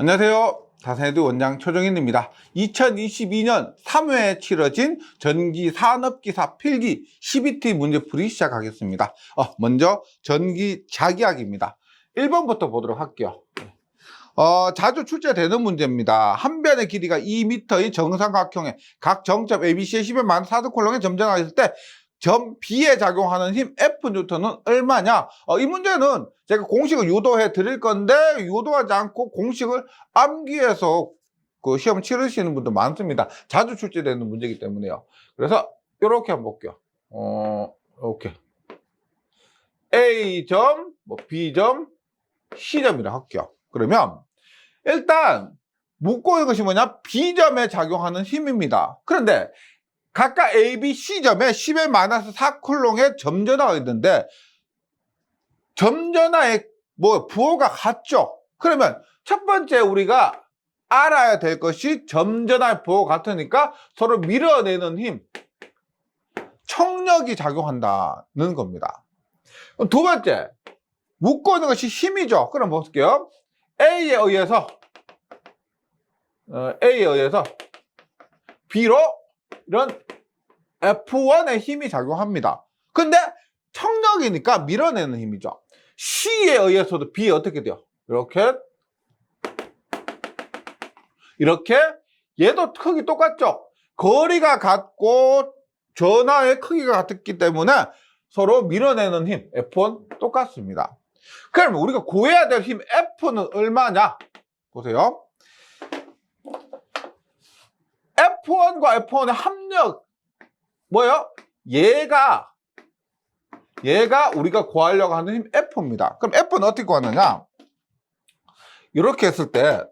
안녕하세요. 다산에드 원장 최종인입니다. 2022년 3회에 치러진 전기 산업기사 필기 CBT 문제풀이 시작하겠습니다. 먼저 전기 자기학입니다. 1번부터 보도록 할게요. 자주 출제되는 문제입니다. 한 변의 길이가 2m의 정삼각형의 각 정점 ABC의 10의 만 4등 콜롱에 점전하여 있을 때 점 B에 작용하는 힘 F뉴턴은 얼마냐? 이 문제는 제가 공식을 유도해 드릴 건데 유도하지 않고 공식을 암기해서 그 시험 치르시는 분들 많습니다. 자주 출제되는 문제이기 때문에요. 그래서 이렇게 한번 볼게요. 이렇게 A점, B점, C점이라 할게요. 그러면 일단 묻고 있는 것이 뭐냐? B점에 작용하는 힘입니다. 그런데 각각 A, B, C점에 10의 마이너스 4쿨롱의 점전화가 있는데 점전화의 부호가 같죠? 그러면 첫 번째 우리가 알아야 될 것이 점전화의 부호가 같으니까 서로 밀어내는 힘, 청력이 작용한다는 겁니다. 두 번째, 묶고 있는 것이 힘이죠. 그럼 볼게요. A에 의해서 B로 이런 F1의 힘이 작용합니다. 근데 청력이니까 밀어내는 힘이죠. C에 의해서도 B 어떻게 돼요? 이렇게 얘도 크기 똑같죠? 거리가 같고 전하의 크기가 같기 때문에 서로 밀어내는 힘 F1 똑같습니다. 그러면 우리가 구해야 될 힘 F는 얼마냐? 보세요. F1과 F1의 합력 뭐예요? 얘가 우리가 구하려고 하는 힘 F입니다. 그럼 F는 어떻게 구하느냐? 이렇게 했을 때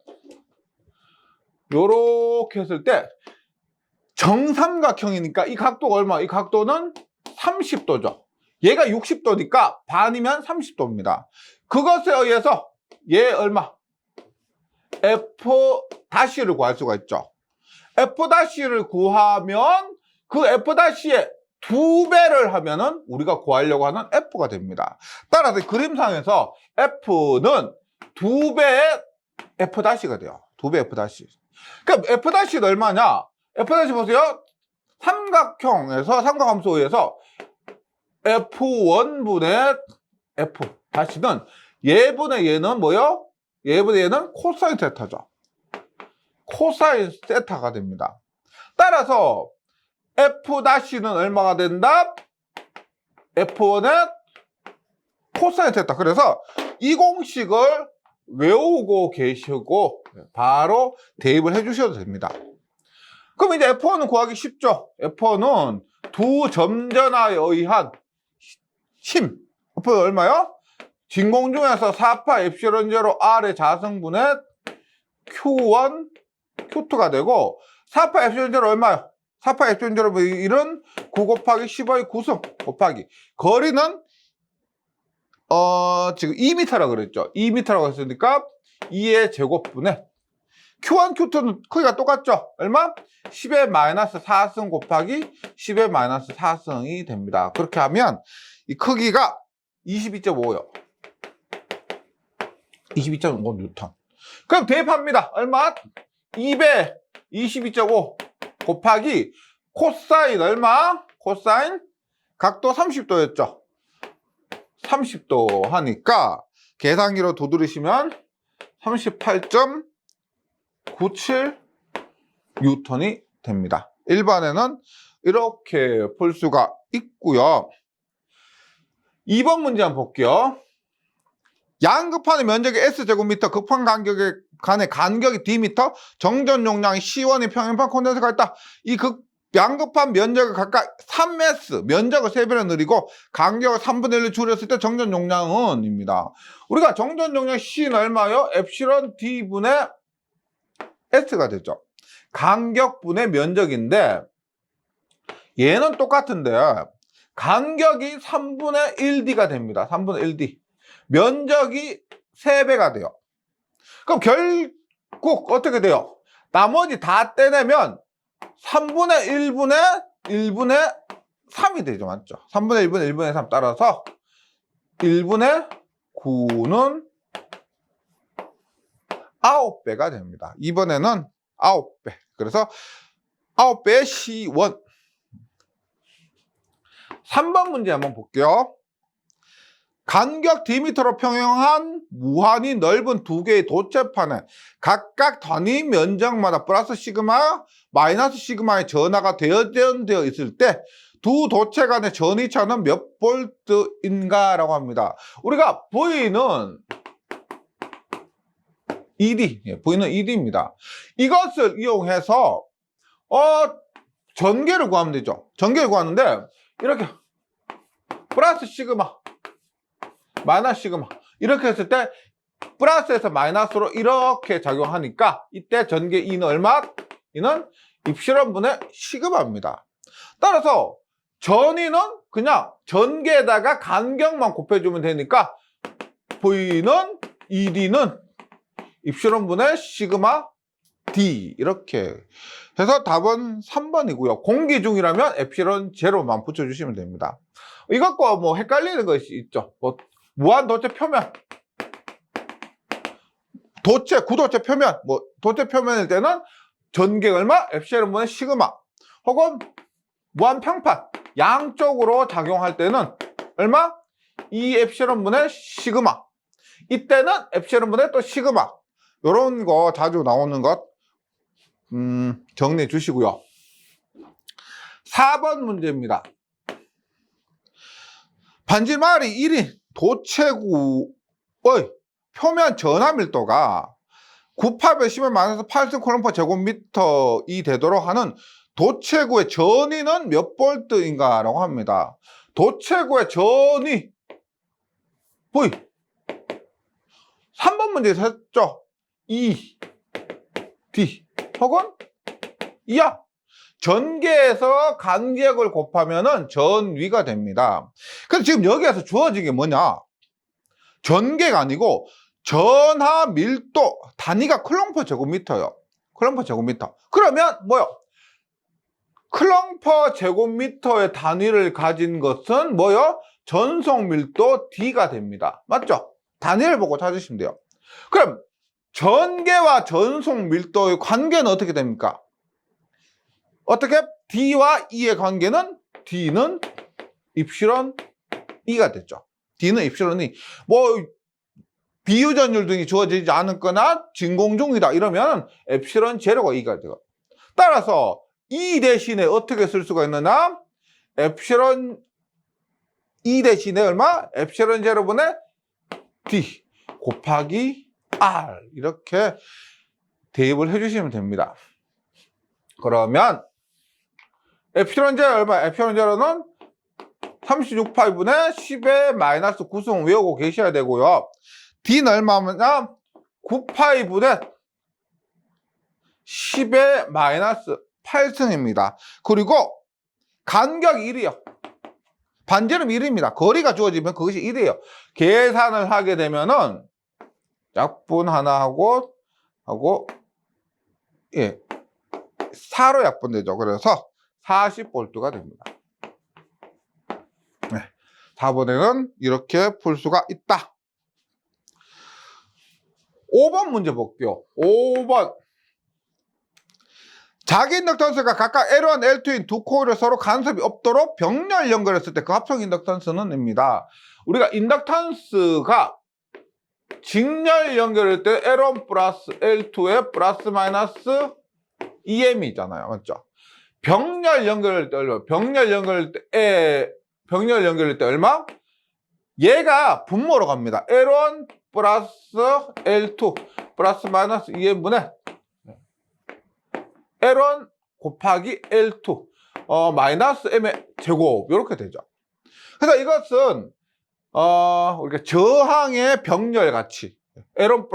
정삼각형이니까 이 각도가 얼마? 이 각도는 30도죠. 얘가 60도니까 반이면 30도입니다. 그것에 의해서 얘 얼마? F'를 구할 수가 있죠. F'를 구하면 그 F'의 2배를 하면은 우리가 구하려고 하는 F가 됩니다. 따라서 그림상에서 F는 2배의 F'가 돼요. 2배 F'. 그럼 F'는 얼마냐? F' 보세요. 삼각함수에서 F1분의 F'는 얘분의 얘는 뭐요? 얘분의 얘는 코사인 세타죠. 코사인 세타가 됩니다. 따라서 F'는 얼마가 된다? F1의 코사인 세타. 그래서 이 공식을 외우고 계시고 바로 대입을 해주셔도 됩니다. 그럼 이제 F1은 구하기 쉽죠? F1은 두 점전화에 의한 힘. F1 얼마요? 진공 중에서 4파 엡실론 제로 R의 자성분의 Q1, Q2가 되고 4파 엡실론 제로 얼마요? 4파 엡실론 제로 1은 9 곱하기 15의 9승 곱하기 거리는 지금 2m라고 그랬죠. 2m라고 했으니까 2의 제곱분의 Q1, Q2는 크기가 똑같죠. 얼마? 10의 마이너스 4승 곱하기 10의 마이너스 4승이 됩니다. 그렇게 하면 이 크기가 22.5요. 22.5 뉴턴. 그럼 대입합니다. 얼마? 2배 22.5 곱하기 코사인 얼마? 코사인 각도 30도였죠. 30도 하니까 계산기로 두드리시면 38.97 뉴턴이 됩니다. 일반에는 이렇게 풀 수가 있고요. 2번 문제 한번 볼게요. 양극판의 면적이 S제곱미터, 극판 간의 간격이 D미터, 정전 용량이 C1이 평행판 콘덴서가 있다. 이 양극판 면적을 각각 3S, 면적을 3배로 늘리고 간격을 3분의 1로 줄였을 때 정전 용량은 입니다. 우리가 정전 용량 C는 얼마요? 엡실론 D분의 S가 되죠. 간격분의 면적인데 얘는 똑같은데 간격이 3분의 1D가 됩니다. 3분의 1D. 면적이 3배가 돼요. 그럼 결국 어떻게 돼요? 나머지 다 떼내면 3분의 1분의 3이 되죠. 맞죠? 3분의 1분의 1분의 3 따라서 1분의 9는 9배가 됩니다. 이번에는 9배. 그래서 9배의 C1. 3번 문제 한번 볼게요. 간격 D미터로 평행한 무한히 넓은 두 개의 도체판에 각각 단위 면적마다 플러스 시그마, 마이너스 시그마의 전하가 되어 있을 때 두 도체 간의 전위차는 몇 볼트인가 라고 합니다. 우리가 V는 ED, V는 ED입니다. 이것을 이용해서 전개를 구하면 되죠. 전개를 구하는데 이렇게 플러스 시그마, 마이너스 시그마 이렇게 했을 때 플러스에서 마이너스로 이렇게 작용하니까 이때 전개 E는 얼마? E는 입실론분의 시그마입니다. 따라서 전위는 그냥 전개에다가 간격만 곱해주면 되니까 V는 ED는 입실론분의 시그마 D 이렇게 해서 답은 3번이고요. 공기 중이라면 엡실론 제로만 붙여주시면 됩니다. 이것과 뭐 헷갈리는 것이 있죠. 뭐 무한 도체 표면, 도체, 구도체 표면, 뭐 도체 표면일 때는 전개가 얼마? 엡실론분의 시그마. 혹은 무한 평판, 양쪽으로 작용할 때는 얼마? 2엡실론분의 시그마. 이때는 엡실론분의 또 시그마. 요런 거 자주 나오는 것 정리해 주시고요. 4번 문제입니다. 반지름이 1인 도체구의 표면 전하 밀도가 9파의 10의 마이너스 8승 콜롬퍼 제곱미터이 되도록 하는 도체구의 전위는 몇 볼트인가 라고 합니다. 도체구의 전위 V 3번 문제에서 했죠. E, D 혹은 이하 전개에서 간격을 곱하면은 전위가 됩니다. 근데 지금 여기에서 주어진 게 뭐냐? 전개가 아니고 전하 밀도 단위가 클럼퍼 제곱미터예요. 클럼퍼 제곱미터. 그러면 뭐요? 클럼퍼 제곱미터의 단위를 가진 것은 뭐요? 전속 밀도 D가 됩니다. 맞죠? 단위를 보고 찾으시면 돼요. 그럼 전개와 전속 밀도의 관계는 어떻게 됩니까? 어떻게? D와 E의 관계는 D는 입실론 E가 됐죠. D는 입실론 E. 뭐 비유전율 등이 주어지지 않았거나 진공 중이다 이러면 엡실론 제로가 E가 돼요. 따라서 E 대신에 어떻게 쓸 수가 있느냐? 엡실론 E 대신에 얼마? 엡실론 제로분의 D 곱하기 R 이렇게 대입을 해주시면 됩니다. 그러면 엡실론 제로 얼마? 엡실론 제로는 36파이분의 10의 마이너스 9승 외우고 계셔야 되고요. D는 얼마냐? 9파이분의 10의 마이너스 8승입니다. 그리고 간격이 1이요. 반지름 1입니다. 거리가 주어지면 그것이 1이에요. 계산을 하게 되면은 약분 하나 하고 예 4로 약분되죠. 그래서 40볼트가 됩니다. 네, 4번에는 이렇게 풀 수가 있다. 5번 문제 볼게요. 5번 자기 인덕턴스가 각각 L1, L2인 두 코일을 서로 간섭이 없도록 병렬 연결했을 때 그 합성 인덕턴스는 입니다. 우리가 인덕턴스가 직렬 연결할 때 L1 플러스 L2에 플러스 마이너스 EM이잖아요. 맞죠? 병렬 연결할 때 얼마? 병렬 연결할 때 얼마? 얘가 분모로 갑니다. L1 플러스 L2 플러스 마이너스 EM분의 L1 곱하기 L2 마이너스 M의 제곱 이렇게 되죠. 그래서 이것은 우리가 저항의 병렬 가치 R1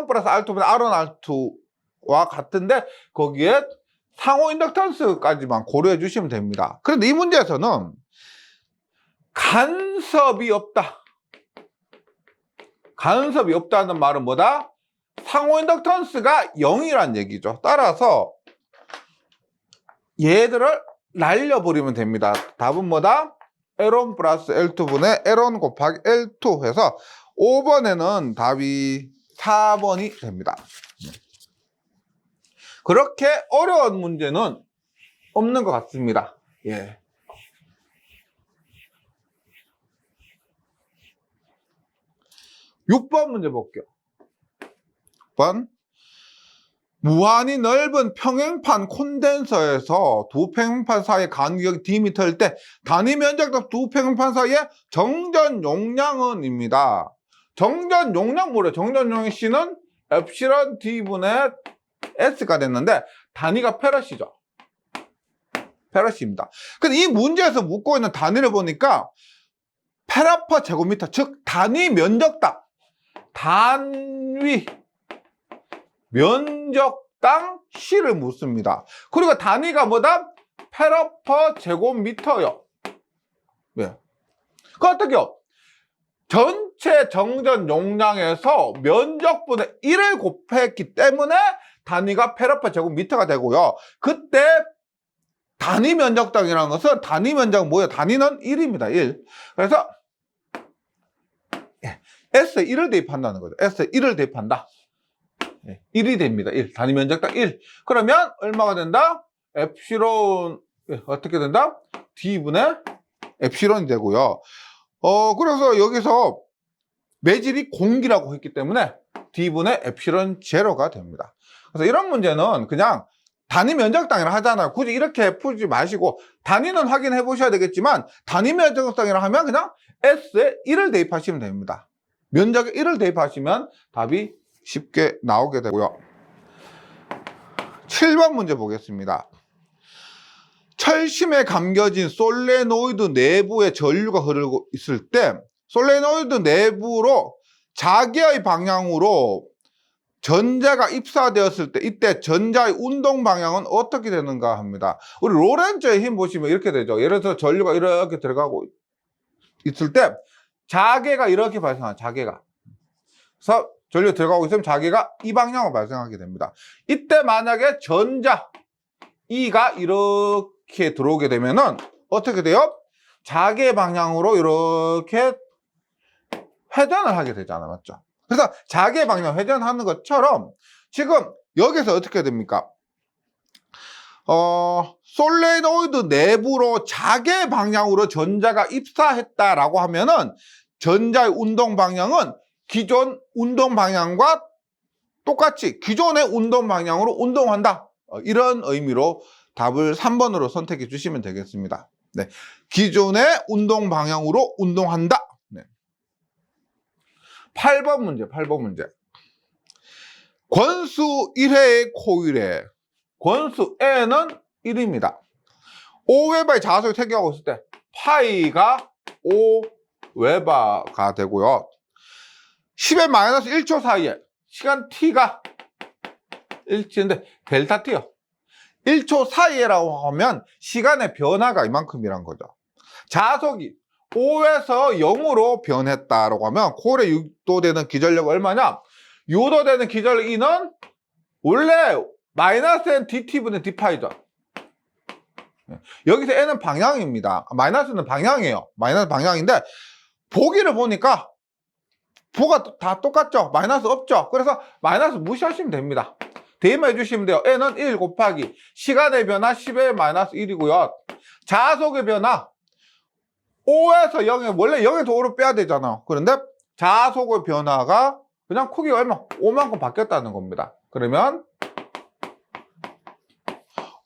플러스 R2면 R1 R2와 같은데 거기에 상호 인덕턴스까지만 고려해 주시면 됩니다. 그런데 이 문제에서는 간섭이 없다. 간섭이 없다는 말은 뭐다? 상호 인덕턴스가 0이란 얘기죠. 따라서 얘들을 날려버리면 됩니다. 답은 뭐다? L1 플러스 L2분의 L1 곱하기 L2 해서 5번에는 답이 4번이 됩니다. 그렇게 어려운 문제는 없는 것 같습니다. 예. 6번 문제 볼게요. 6번. 무한히 넓은 평행판 콘덴서에서 두 평행판 사이의 간격이 Dm일 때 단위 면적당 두 평행판 사이의 정전 용량은입니다. 정전 용량 뭐래? 정전 용량 C는 엡실론 D분의 S가 됐는데 단위가 페럿이죠. 페럿입니다. 근데 이 문제에서 묻고 있는 단위를 보니까 페라퍼 제곱미터, 즉 단위 면적당, 단위 면적당 C를 묻습니다. 그리고 단위가 뭐다? 페라퍼 제곱미터요. 네. 그 어떻게요? 전체 정전 용량에서 면적분의 1을 곱했기 때문에 단위가 페라퍼 제곱미터가 되고요. 그때 단위 면적당이라는 것은 단위 면적은 뭐예요? 단위는 1입니다. 1. 그래서 S에 1을 대입한다는 거죠. S에 1을 대입한다. 1이 됩니다. 1. 단위 면적당 1. 그러면 얼마가 된다? 엡실론 어떻게 된다? D분의 엡실론이 되고요. 그래서 여기서 매질이 공기라고 했기 때문에 D분의 엡실론 제로가 됩니다. 그래서 이런 문제는 그냥 단위 면적당이라 하잖아요. 굳이 이렇게 풀지 마시고 단위는 확인해 보셔야 되겠지만 단위 면적당이라 하면 그냥 S에 1을 대입하시면 됩니다. 면적에 1을 대입하시면 답이 쉽게 나오게 되고요. 7번 문제 보겠습니다. 철심에 감겨진 솔레노이드 내부에 전류가 흐르고 있을 때 솔레노이드 내부로 자기의 방향으로 전자가 입사되었을 때 이때 전자의 운동 방향은 어떻게 되는가 합니다. 우리 로렌츠의 힘 보시면 이렇게 되죠. 예를 들어서 전류가 이렇게 들어가고 있을 때 자개가 이렇게 발생합니다. 자개가. 그래서 전류 들어가고 있으면 자개가 이 방향으로 발생하게 됩니다. 이때 만약에 전자 E가 이렇게 들어오게 되면은 어떻게 돼요? 자개 방향으로 이렇게 회전을 하게 되잖아요. 맞죠? 그래서 자개 방향 회전하는 것처럼 지금 여기서 어떻게 됩니까? 솔레노이드 내부로 자개 방향으로 전자가 입사했다라고 하면은 전자의 운동 방향은 기존 운동 방향과 똑같이 기존의 운동 방향으로 운동한다. 이런 의미로 답을 3번으로 선택해 주시면 되겠습니다. 네. 기존의 운동 방향으로 운동한다. 네. 8번 문제, 8번 문제. 권수 1회의 코일에 권수 N은 1입니다. 5웨바의 자석이 태교하고 있을 때 파이가 5웨바가 되고요. 10의 마이너스 1초 사이에 시간 t가 1초인데 델타 t요. 1초 사이에라고 하면 시간의 변화가 이만큼이란 거죠. 자석이 5에서 0으로 변했다라고 하면 콜에 유도되는 기전력 얼마냐? 유도되는 기전력 E는 원래 마이너스 n dt분의 d파이죠. 여기서 n은 방향입니다. 마이너스는 방향이에요. 마이너스 방향인데 보기를 보니까 부가 다 똑같죠? 마이너스 없죠? 그래서 마이너스 무시하시면 됩니다. 대입만 해주시면 돼요. n은 1 곱하기 시간의 변화 10의 마이너스 1이고요. 자속의 변화 5에서 0에 원래 0에서 5로 빼야 되잖아요. 그런데 자속의 변화가 그냥 크기가 얼마? 5만큼 바뀌었다는 겁니다. 그러면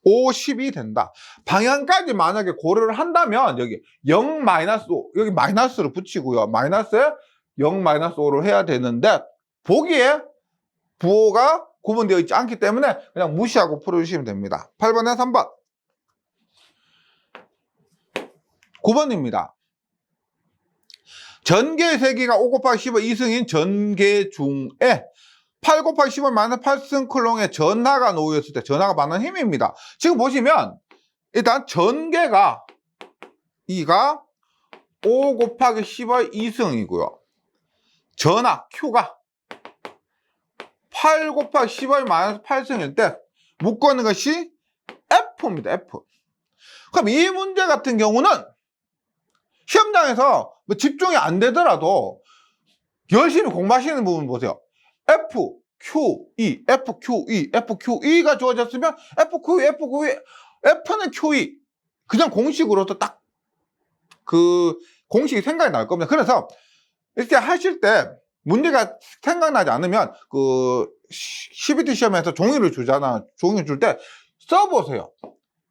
50이 된다. 방향까지 만약에 고려를 한다면 여기 0 마이너스 5 여기 마이너스를 붙이고요. 마이너스에 0 마이너스 5를 해야 되는데 보기에 부호가 구분되어 있지 않기 때문에 그냥 무시하고 풀어주시면 됩니다. 8번에 3번 9번입니다. 전개의 세기가 5 곱하기 10의 2승인 전개 중에 8 곱하기 10의 마이너스 8승 클롱에 전하가 놓였을 때 전하가 받는 힘입니다. 지금 보시면 일단 전개가 E가 5 곱하기 10의 2승이고요. 전하 Q가 8 곱하기 10의 마이너스 8승일 때 묶고 있는 것이 F입니다. F. 그럼 이 문제 같은 경우는 시험장에서 뭐 집중이 안 되더라도 열심히 공부하시는 부분 보세요. FQE, FQE, FQE가 주어졌으면 FQE, FQE, F는 QE. 그냥 공식으로도 딱 그 공식이 생각이 날 겁니다. 그래서 이렇게 하실 때 문제가 생각나지 않으면 그 CBT 시험에서 종이를 주잖아. 종이 줄 때 써보세요.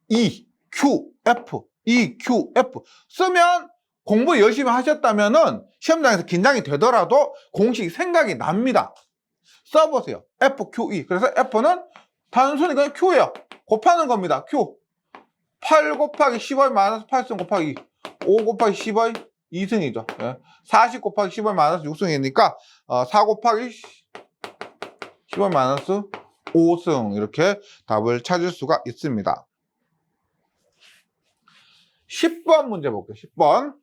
E, Q, F, E, Q, F 쓰면 공부 열심히 하셨다면은 시험장에서 긴장이 되더라도 공식이 생각이 납니다. 써보세요. F, Q, E. 그래서 F는 단순히 그냥 Q예요. 곱하는 겁니다. Q. 8 곱하기 10의 마이너스 8승 곱하기 5 곱하기 10의 2승이죠. 예. 40 곱하기 10의 마이너스 6승이니까 4 곱하기 10의 마이너스 5승 이렇게 답을 찾을 수가 있습니다. 10번 문제 볼게요. 10번.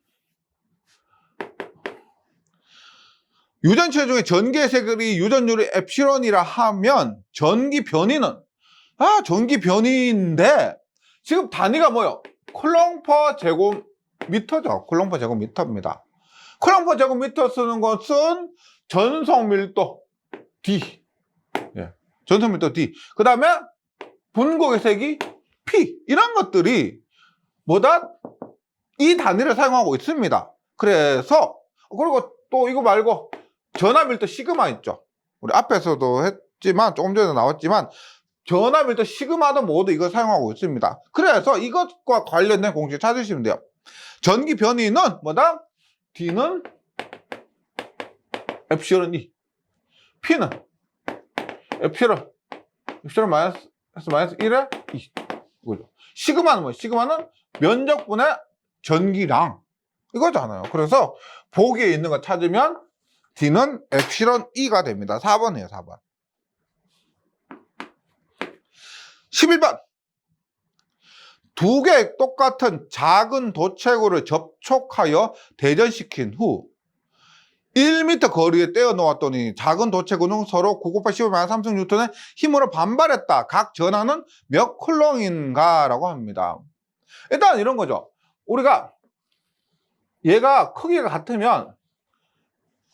유전체 중에 전기의 색이 유전율이 엡실론이라 하면 전기 변이는 전기 변이인데 지금 단위가 뭐예요? 쿨롱 퍼 제곱미터죠. 쿨롱 퍼 제곱미터입니다. 쿨롱 퍼 제곱미터 쓰는 것은 전송 밀도 D. 예. 전송 밀도 D. 그 다음에 분곡의 색이 P. 이런 것들이 뭐다? 이 단위를 사용하고 있습니다. 그래서 그리고 또 이거 말고 전하 밀도 시그마 있죠. 우리 앞에서도 했지만 조금 전에 나왔지만 전하 밀도 시그마도 모두 이걸 사용하고 있습니다. 그래서 이것과 관련된 공식 찾으시면 돼요. 전기 변이는 뭐다? D는 엡실론 E, P는 엡실론 마이너스 1에 2. 이거죠. 시그마는 뭐예요? 시그마는 면적분의 전기량 이거잖아요. 그래서 보기에 있는 거 찾으면 D는 엡실론 E가 됩니다. 4번이에요. 4번. 11번. 두 개의 똑같은 작은 도체구를 접촉하여 대전시킨 후 1m 거리에 떼어 놓았더니 작은 도체구는 서로 9 곱하기 15 3승 뉴턴의 힘으로 반발했다. 각 전하는 몇 쿨롱인가? 라고 합니다. 일단 이런 거죠. 우리가 얘가 크기가 같으면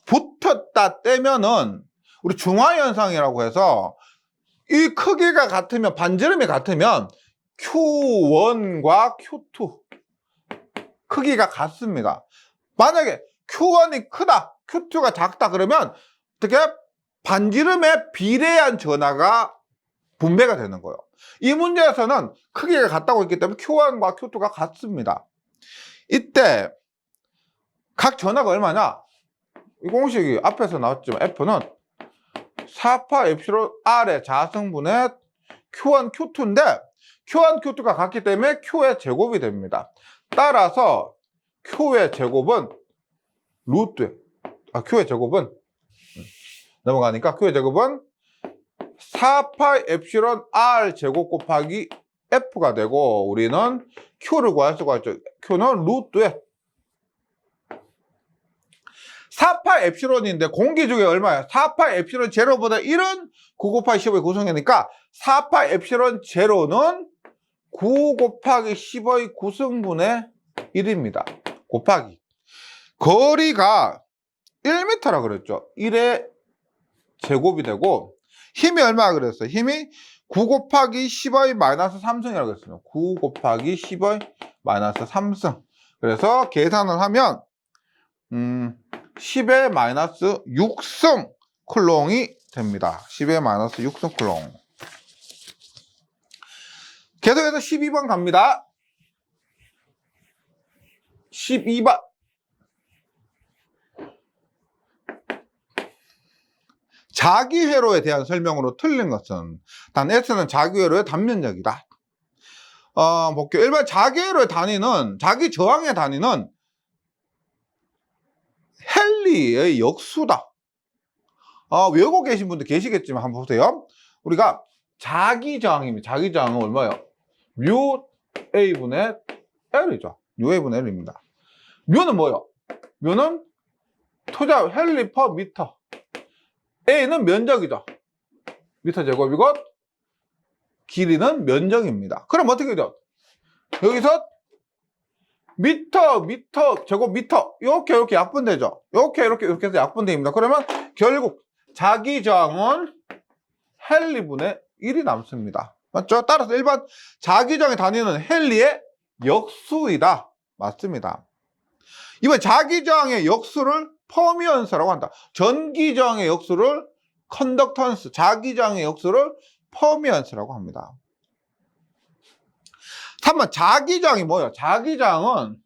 붙었다 떼면은 우리 중화현상이라고 해서 이 크기가 같으면 반지름이 같으면 Q1과 Q2 크기가 같습니다. 만약에 Q1이 크다, Q2가 작다 그러면 어떻게 반지름에 비례한 전하가 분배가 되는 거예요. 이 문제에서는 크기가 같다고 했기 때문에 Q1과 Q2가 같습니다. 이때 각 전하가 얼마냐? 이 공식이 앞에서 나왔지만 F는 4파 엡실론 R의 자성분의 Q1, Q2인데 Q1, Q2가 같기 때문에 Q의 제곱이 됩니다. 따라서 Q의 제곱은 Q의 제곱은 넘어가니까 Q의 제곱은 4파 엡실론 R 제곱 곱하기 F가 되고 우리는 Q를 구할 수가 있죠. Q는 루트에 4파 엡실론인데 공기 중에 얼마야? 4파 엡실론 제로보다 1은 9 곱하기 15의 구성이니까 4파 엡실론 제로는 9 곱하기 10의 9승분의 1입니다. 곱하기 거리가 1m라 그랬죠. 1의 제곱이 되고 힘이 얼마 그랬어요? 힘이 9 곱하기 10의 마이너스 3승이라고 그랬어요. 9 곱하기 10의 마이너스 3승. 그래서 계산을 하면 10의 마이너스 6승 쿨롱이 됩니다. 10의 마이너스 6승 쿨롱. 계속해서 12번 갑니다. 12번. 자기회로에 대한 설명으로 틀린 것은 단 S는 자기회로의 단면적이다. 볼게요. 일반 자기회로의 단위는 자기 저항의 단위는 헨리의 역수다. 외우고 계신 분들 계시겠지만 한번 보세요. 우리가 자기 저항입니다. 자기 저항은 얼마예요? 뮤 A분의 L이죠. 뮤 A분의 L입니다. 뮤는 뭐예요? 뮤는 토자 헨리 퍼 미터. A는 면적이죠. 미터 제곱이고 길이는 면적입니다. 그럼 어떻게 되죠? 여기서 미터 제곱 미터 이렇게 약분되죠. 이렇게 해서 약분됩니다. 그러면 결국 자기 저항은 헨리분의 1이 남습니다. 맞죠? 따라서 일반 자기 저항의 단위는 헨리의 역수이다. 맞습니다. 이번 자기 저항의 역수를 퍼미언스라고 한다. 전기 저항의 역수를 컨덕턴스, 자기 저항의 역수를 퍼미언스라고 합니다. 3번 자기 저항이 뭐예요? 자기 저항은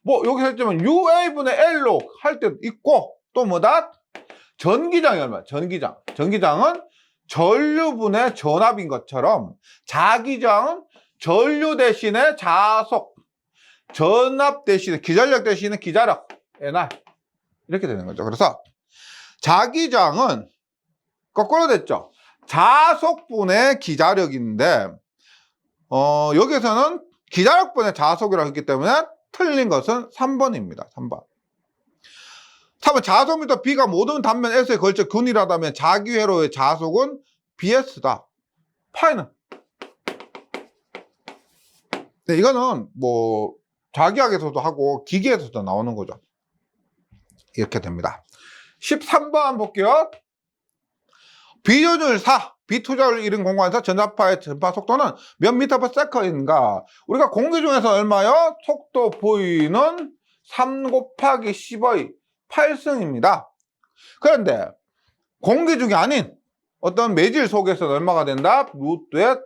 뭐 여기서 했지만 UA분의 L로 할 때도 있고 또 뭐다? 전기 저항이 얼마야? 전기 저항은 전류분의 전압인 것처럼 자기 저항은 전류 대신에 자속, 전압 대신에 기전력 대신에 기자력, NR 이렇게 되는 거죠. 그래서 자기 저항은 거꾸로 됐죠. 자속분의 기자력인데 여기서는 기자력분의 자속이라고 했기 때문에 틀린 것은 3번입니다. 3번. 자속미터 B가 모든 단면 S에 걸쳐 균일하다면 자기 회로의 자속은 BS다. 파이는. 네, 이거는 뭐 자기학에서도 하고 기계에서도 나오는 거죠. 이렇게 됩니다. 13번 볼게요. 비전율 4, 비투자율 1인 공간에서 전자파의 전파 속도는 몇 미터 per second인가? 우리가 공기 중에서 얼마요? 속도 V는 3 곱하기 10의 8승입니다. 그런데 공기 중이 아닌 어떤 매질 속에서는 얼마가 된다? 루트에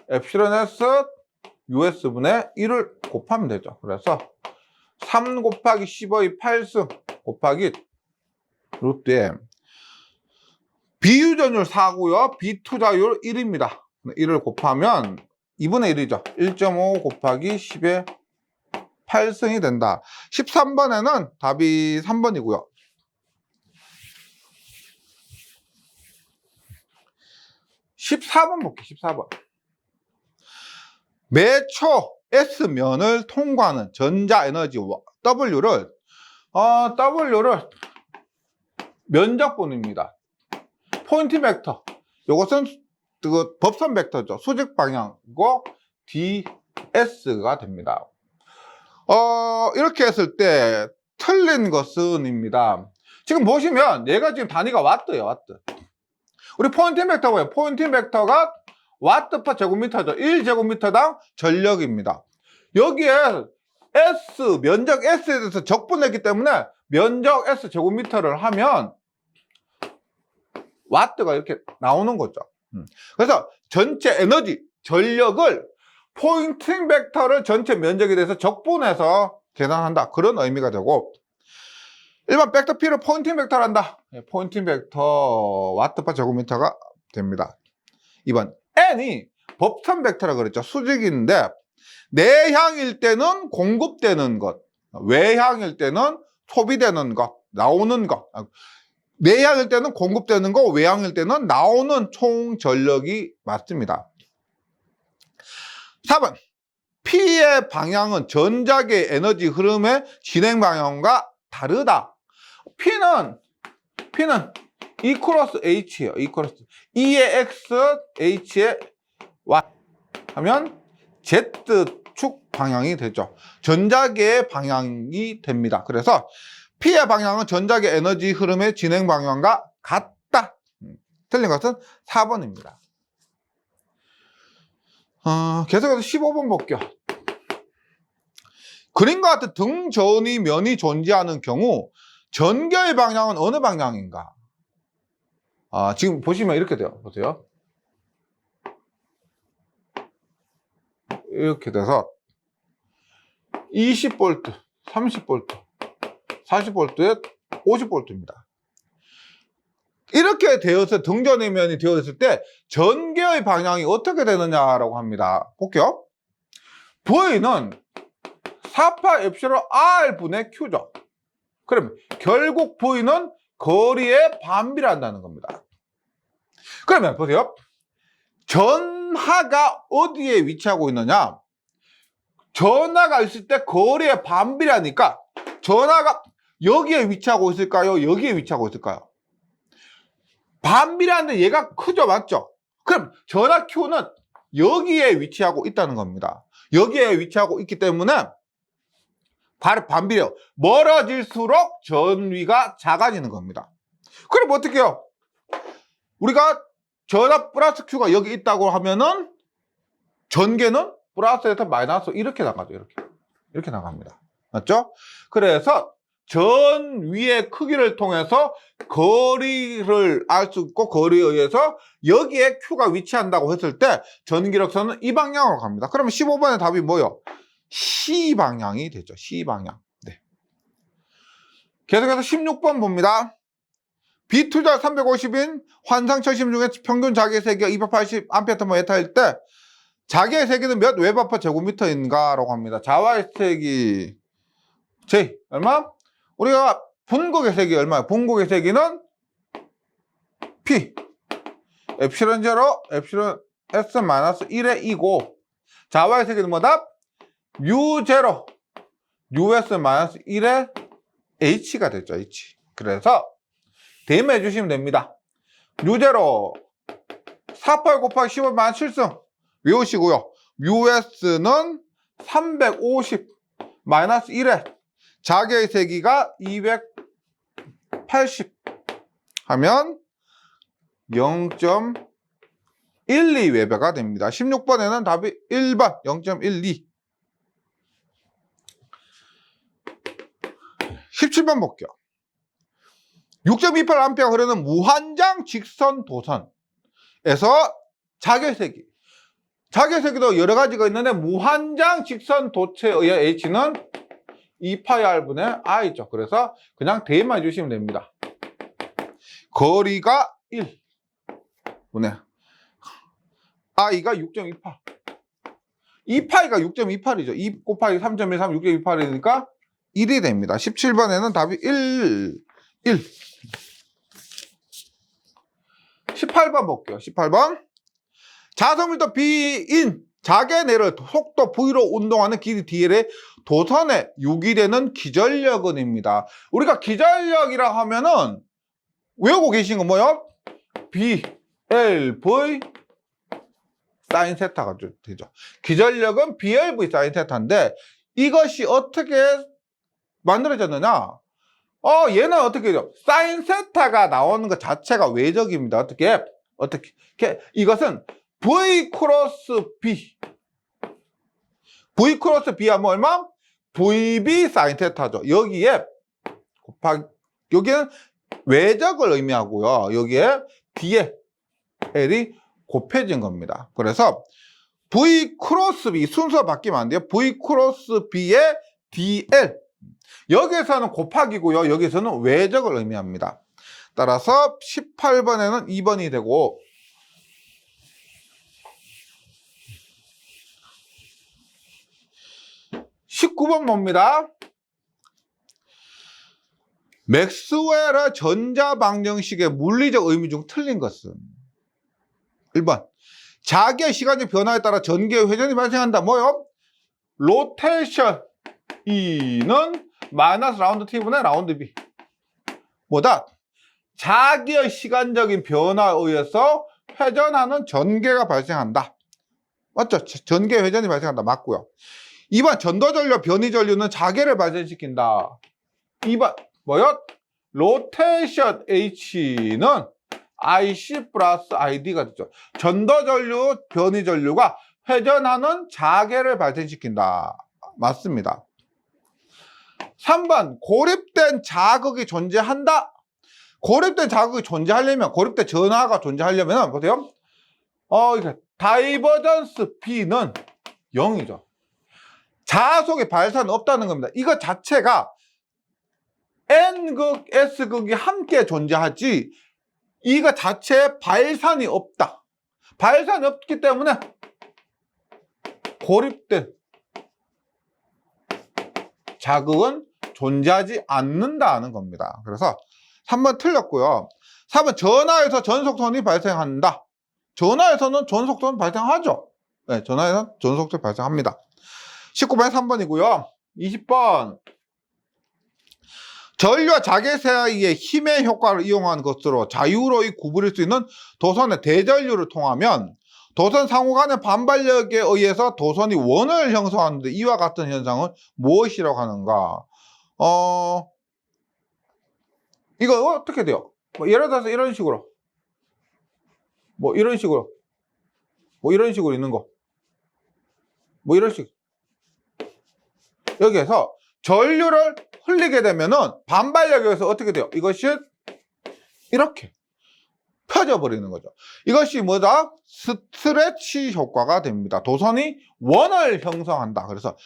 엡실론 S US분의 1을 곱하면 되죠. 그래서 3 곱하기 10의 8승 곱하기 루트에 비유전율 4고요. 비투자율 1입니다. 1을 곱하면 2분의 1이죠. 1.5 곱하기 10의 8승이 된다. 13번에는 답이 3번이고요. 14번 볼게요. 14번. 매초 S면을 통과하는 전자에너지 W를 면적분입니다. 포인팅 벡터. 이것은 그 법선 벡터죠. 수직 방향이고 DS가 됩니다. 이렇게 했을 때 틀린 것은입니다. 지금 보시면 얘가 지금 단위가 와트예요. 와트. 우리 포인팅 벡터가 뭐예요? 포인팅 벡터가 와트 퍼 제곱미터죠. 1제곱미터당 전력입니다. 여기에 S, 면적 S에 대해서 적분했기 때문에 면적 S 제곱미터를 하면 와트가 이렇게 나오는 거죠. 그래서 전체 에너지, 전력을 포인팅 벡터를 전체 면적에 대해서 적분해서 계산한다. 그런 의미가 되고, 일반 벡터 P를 포인팅 벡터를 한다. 포인팅 벡터 와트 퍼 제곱미터가 됩니다. 2번 N이 법선 벡터라고 그랬죠. 수직인데 내향일 때는 공급되는 것, 외향일 때는 소비되는 것, 나오는 것. 내향일 때는 공급되는 거, 외향일 때는 나오는 총 전력이 맞습니다. 4번 P의 방향은 전자계 에너지 흐름의 진행 방향과 다르다. P는 E 크로스 H예요. E 크로스 E의 X, H의 Y 하면 Z축 방향이 되죠. 전자계의 방향이 됩니다. 그래서 P의 방향은 전자계 에너지 흐름의 진행 방향과 같다. 틀린 것은 4번입니다. 계속해서 15번 볼게요. 그림과 같은 등전이 면이 존재하는 경우 전기의 방향은 어느 방향인가? 지금 보시면 이렇게 돼요. 보세요. 이렇게 돼서 20V, 30V, 40V에 50V입니다. 이렇게 되어서 등전의 면이 되어있을 때 전기의 방향이 어떻게 되느냐라고 합니다. 볼게요. V는 4파 엡실론 R분의 Q죠. 그럼 결국 V는 거리에 반비례한다는 겁니다. 그러면 보세요. 전하가 어디에 위치하고 있느냐? 전하가 있을 때 거리에 반비례하니까 전하가 여기에 위치하고 있을까요? 여기에 위치하고 있을까요? 반비례하는데 얘가 크죠? 맞죠? 그럼 전하 Q는 여기에 위치하고 있다는 겁니다. 여기에 위치하고 있기 때문에 반비례 멀어질수록 전위가 작아지는 겁니다. 그럼 어떻게 해요? 우리가 전압 플러스 Q가 여기 있다고 하면은 전개는 플러스에서 마이너스 이렇게 나가죠. 이렇게 나갑니다. 맞죠? 그래서 전 위의 크기를 통해서 거리를 알 수 있고, 거리에 의해서 여기에 Q가 위치한다고 했을 때 전기력선은 이 방향으로 갑니다. 그러면 15번의 답이 뭐예요? C 방향이 되죠. C 방향. 네. 계속해서 16번 봅니다. 비투자 350인 환상 철심 중에 평균 자기의 세기가 280A/m일 때 자기의 세기는 몇 웨버/제곱미터인가? 라고 합니다. 자와의 세기 J 얼마? 우리가 분극의 세기 얼마야? 분극의 세기는 P 엡실론 0 엡실론 S-1의 2고 자와의 세기는 뭐다? U0 US-1의 H가 됐죠. H. 그래서 대입해 주시면 됩니다. U0 48 곱하기 15 마이너스 7승 외우시고요. US는 350 마이너스 1에 자기의 세기가 280 하면 0.12웨버가 됩니다. 16번에는 답이 1번 0.12. 17번 볼게요. 6.28A 흐르는 무한장 직선 도선에서 자기의 세기도 여러 가지가 있는데 무한장 직선 도체에 의해 H는 2πr분의 I죠. 그래서 그냥 대입만 해주시면 됩니다. 거리가 1분의 I가 6.28. 2π가 6.28이죠. 2 곱하기 3.13 6.28이니까 1이 됩니다. 17번에는 답이 1. 18번 볼게요. 18번. 자석밀도 B인 자개 내를 속도 V로 운동하는 길이 DL의 도선에 유기되는 기전력은입니다. 우리가 기전력이라 하면은 외우고 계신 거 뭐요? B, L, V 사인 세타가 되죠. 기전력은 BLV 사인 세타인데 이것이 어떻게 만들어졌느냐? 얘는 어떻게 돼요? 사인 세타가 나오는 것 자체가 외적입니다. 어떻게? 이것은 V 크로스 B. V 크로스 B하면 얼마? VB 사인 세타죠. 여기에 여기는 외적을 의미하고요. 여기에 D에 L이 곱해진 겁니다. 그래서 V 크로스 B 순서가 바뀌면 안 돼요. V 크로스 B의 DL. 여기에서는 곱하기고요. 여기서는 외적을 의미합니다. 따라서 18번에는 2번이 되고 19번 봅니다. 맥스웰의 전자방정식의 물리적 의미 중 틀린 것은 1번 자기의 시간적 변화에 따라 전기의 회전이 발생한다. 뭐요? 로테이션 E는 마이너스 라운드 T분의 라운드 B. 뭐다? 자기의 시간적인 변화에 의해서 회전하는 전개가 발생한다. 맞죠? 전개 회전이 발생한다. 맞고요. 2번 전도전류, 변이전류는 자개를 발생시킨다. 2번 뭐요? 로테이션 H는 IC 플러스 ID가 되죠. 전도전류, 변이전류가 회전하는 자개를 발생시킨다. 맞습니다. 3번 고립된 자극이 존재한다. 고립된 자극이 존재하려면, 고립된 전하가 존재하려면 보세요. 이게 다이버전스 B는 0이죠. 자속의 발산은 없다는 겁니다. 이거 자체가 N극, S극이 함께 존재하지 이거 자체에 발산이 없다. 발산이 없기 때문에 고립된 자극은 존재하지 않는다는 겁니다. 그래서 3번 틀렸고요. 4번 전하에서 전속선이 발생한다. 전하에서는 전속선 발생하죠. 네, 전하에서는 전속선 발생합니다. 19번에 3번이고요. 20번 전류와 자개 사이의 힘의 효과를 이용한 것으로 자유로이 구부릴 수 있는 도선의 대전류를 통하면 도선 상호 간의 반발력에 의해서 도선이 원을 형성하는데 이와 같은 현상은 무엇이라고 하는가? 이거 어떻게 돼요? 뭐 예를 들어서 이런 식으로, 뭐 이런 식으로, 뭐 이런 식으로 있는 거, 뭐 이런 식. 여기에서 전류를 흘리게 되면은 반발력에 의해서 어떻게 돼요? 이것이 이렇게 펴져 버리는 거죠. 이것이 뭐다? 스트레치 효과가 됩니다. 도선이 원을 형성한다. 그래서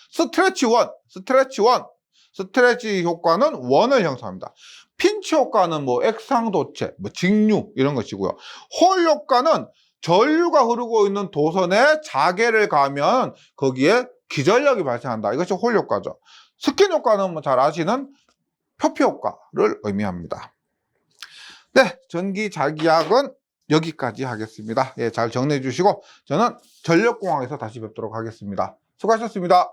스트레치 효과는 원을 형성합니다. 핀치 효과는 뭐 액상도체, 뭐 직류 이런 것이고요. 홀 효과는 전류가 흐르고 있는 도선에 자개를 가면 거기에 기전력이 발생한다. 이것이 홀 효과죠. 스킨 효과는 뭐 잘 아시는 표피 효과를 의미합니다. 네, 전기 자기약은 여기까지 하겠습니다. 예, 잘 정리해 주시고 저는 전력공학에서 다시 뵙도록 하겠습니다. 수고하셨습니다.